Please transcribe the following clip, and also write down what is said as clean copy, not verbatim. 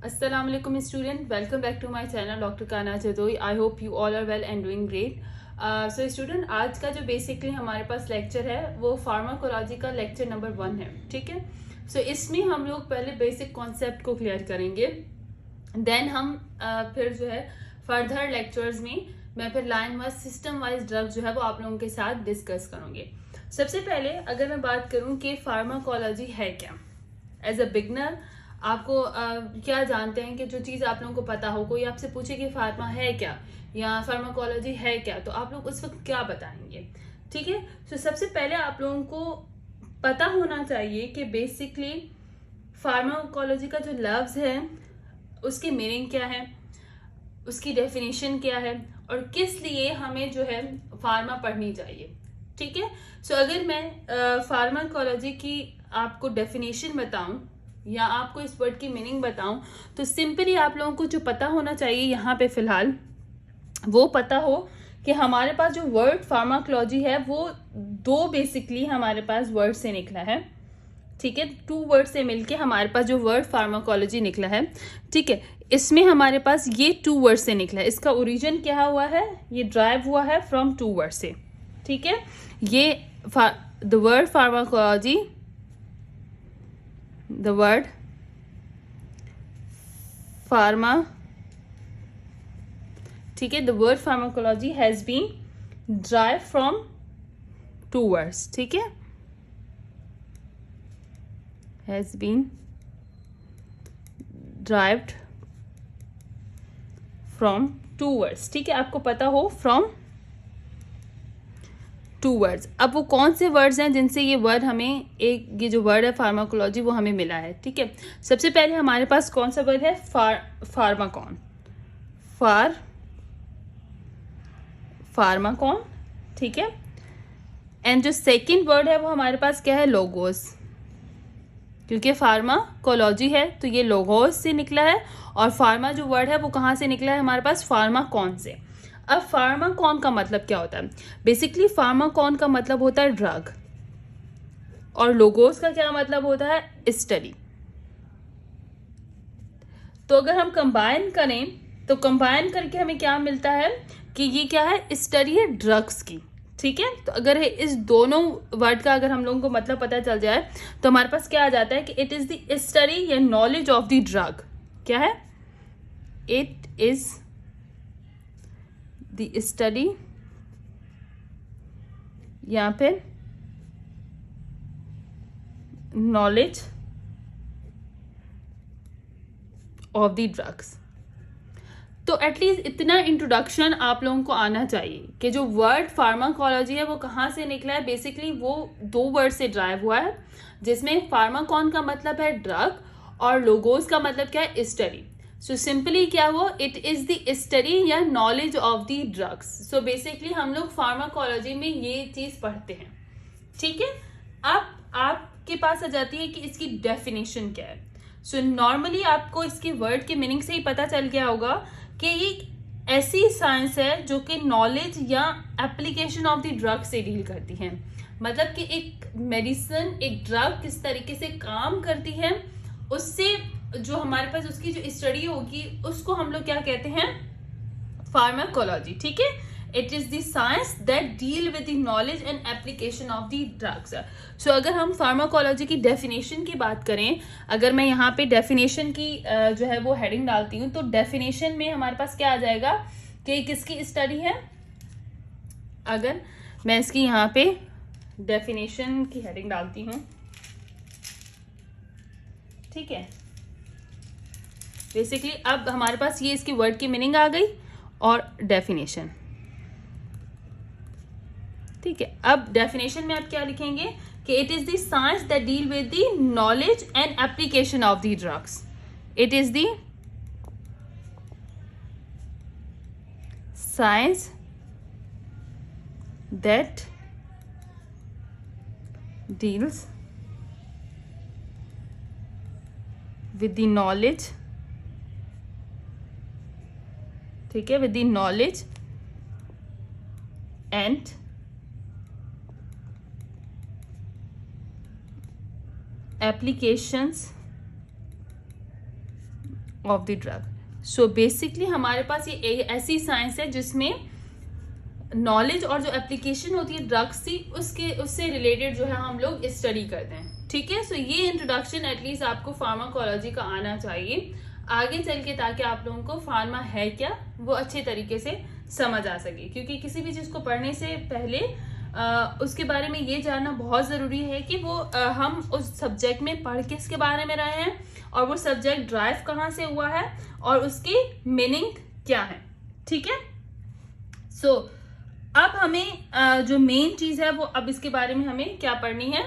Assalamu alaikum student, welcome back to my channel Dr. Kana Jadoi. I hope you all are well and doing great. So student, आज का जो basically हमारे पास lecture है वो pharmacology का lecture number 1 है. ठीक है. सो इसमें हम लोग पहले बेसिक कॉन्सेप्ट को क्लियर करेंगे, देन हम फिर जो है फर्दर लेक्चर्स में मैं फिर line wise system wise drug जो है वो आप लोगों के साथ डिस्कस करूंगे. सबसे पहले अगर मैं बात करूं कि फार्माकोलॉजी है क्या, एज अ बिगनर आपको क्या जानते हैं कि जो चीज़ आप लोगों को पता हो, कोई आपसे पूछे कि फार्मा है क्या या फार्माकोलॉजी है क्या, तो आप लोग उस वक्त क्या बताएंगे. ठीक है. तो सबसे पहले आप लोगों को पता होना चाहिए कि बेसिकली फार्माकोलॉजी का जो लफ्ज़ है उसकी मीनिंग क्या है, उसकी डेफिनेशन क्या है और किस लिए हमें जो है फार्मा पढ़नी चाहिए. ठीक है. सो अगर मैं फार्माकोलॉजी की आपको डेफिनेशन बताऊं या आपको इस वर्ड की मीनिंग बताऊं, तो सिंपली आप लोगों को जो पता होना चाहिए यहाँ पे फिलहाल वो पता हो कि हमारे पास जो वर्ड फार्माकोलॉजी है वो दो बेसिकली हमारे पास वर्ड से निकला है. ठीक है. 2 वर्ड से मिलके हमारे पास जो वर्ड फार्माकोलॉजी निकला है. ठीक है. इसमें हमारे पास ये 2 वर्ड से निकला है. इसका ओरिजिन क्या हुआ है, ये ड्राइव हुआ है फ्रॉम 2 वर्ड से. ठीक है. ये the word pharmacology, the word pharma, ठीक है, the word pharmacology has been derived from 2 words. ठीक है, has been derived from 2 words. ठीक है, आपको पता हो from 2 वर्ड्स. अब वो कौन से वर्ड्स हैं जिनसे ये वर्ड हमें, एक ये जो वर्ड है फार्माकोलॉजी वो हमें मिला है. ठीक है. सबसे पहले हमारे पास कौन सा वर्ड है, फार्माकॉन, फार्माकॉन. ठीक है. एंड जो सेकंड वर्ड है वो हमारे पास क्या है, लोगोस. क्योंकि फार्माकोलॉजी है तो ये लोगोस से निकला है और फार्मा जो वर्ड है वो कहाँ से निकला है हमारे पास, फार्माकॉन से. अब फार्माकॉन का मतलब क्या होता है, बेसिकली फार्माकॉन का मतलब होता है ड्रग और लोगोस का क्या मतलब होता है, स्टडी. तो अगर हम कंबाइन करें तो कंबाइन करके हमें क्या मिलता है कि ये क्या है, स्टडी है ड्रग्स की. ठीक है. तो अगर इस दोनों वर्ड का अगर हम लोगों को मतलब पता चल जाए तो हमारे पास क्या आ जाता है कि इट इज द स्टडी या नॉलेज ऑफ द ड्रग. क्या है, इट इज द स्टडी या फिर नॉलेज ऑफ द ड्रग्स. तो एटलीस्ट इतना इंट्रोडक्शन आप लोगों को आना चाहिए कि जो वर्ड फार्माकोलॉजी है वो कहाँ से निकला है. बेसिकली वो 2 वर्ड से ड्राइव हुआ है, जिसमें फार्माकॉन का मतलब है ड्रग और लोगोस का मतलब क्या है, स्टडी. सो सिंपली क्या हुआ, इट इज द स्टडी या knowledge of the drugs. So basically हम लोग फार्माकोलॉजी में ये चीज पढ़ते हैं. ठीक है. अब आपके पास आ जाती है कि इसकी डेफिनेशन क्या है. सो नॉर्मली आपको इसके वर्ड के मीनिंग से ही पता चल गया होगा कि ये ऐसी साइंस है जो कि नॉलेज या एप्लीकेशन ऑफ द ड्रग से डील करती है. मतलब कि एक मेडिसिन, एक ड्रग किस तरीके से काम करती है, उससे जो हमारे पास उसकी जो स्टडी होगी उसको हम लोग क्या कहते हैं, फार्माकोलॉजी. ठीक है. It is the science that deal with the knowledge and application of the drugs. So अगर हम फार्माकोलॉजी की डेफिनेशन की बात करें, अगर मैं यहाँ पे डेफिनेशन की जो है वो हेडिंग डालती हूँ तो डेफिनेशन में हमारे पास क्या आ जाएगा कि किसकी स्टडी है. अगर मैं इसकी यहाँ पे डेफिनेशन की हेडिंग डालती हूँ, ठीक है, बेसिकली अब हमारे पास ये इसकी वर्ड की मीनिंग आ गई और डेफिनेशन. ठीक है. अब डेफिनेशन में आप क्या लिखेंगे कि it is the science that deal with the knowledge and application of the drugs. It is the science that deals with the knowledge, ठीक है, with the knowledge and applications of the drug. So basically हमारे पास ये ऐसी science है जिसमें knowledge और जो application होती है ड्रग्स की उससे रिलेटेड जो है हम लोग स्टडी करते हैं, ठीक है। सो ये इंट्रोडक्शन एटलीस्ट आपको फार्माकोलॉजी का आना चाहिए आगे चल के, ताकि आप लोगों को फार्मा है क्या वो अच्छे तरीके से समझ आ सके। क्योंकि किसी भी चीज़ को पढ़ने से पहले उसके बारे में ये जानना बहुत ज़रूरी है कि वो हम उस सब्जेक्ट में पढ़ किसके बारे में रहे हैं और वो सब्जेक्ट ड्राइव कहाँ से हुआ है और उसकी मीनिंग क्या है, ठीक है। सो अब हमें जो मेन चीज़ है वो अब इसके बारे में हमें क्या पढ़नी है,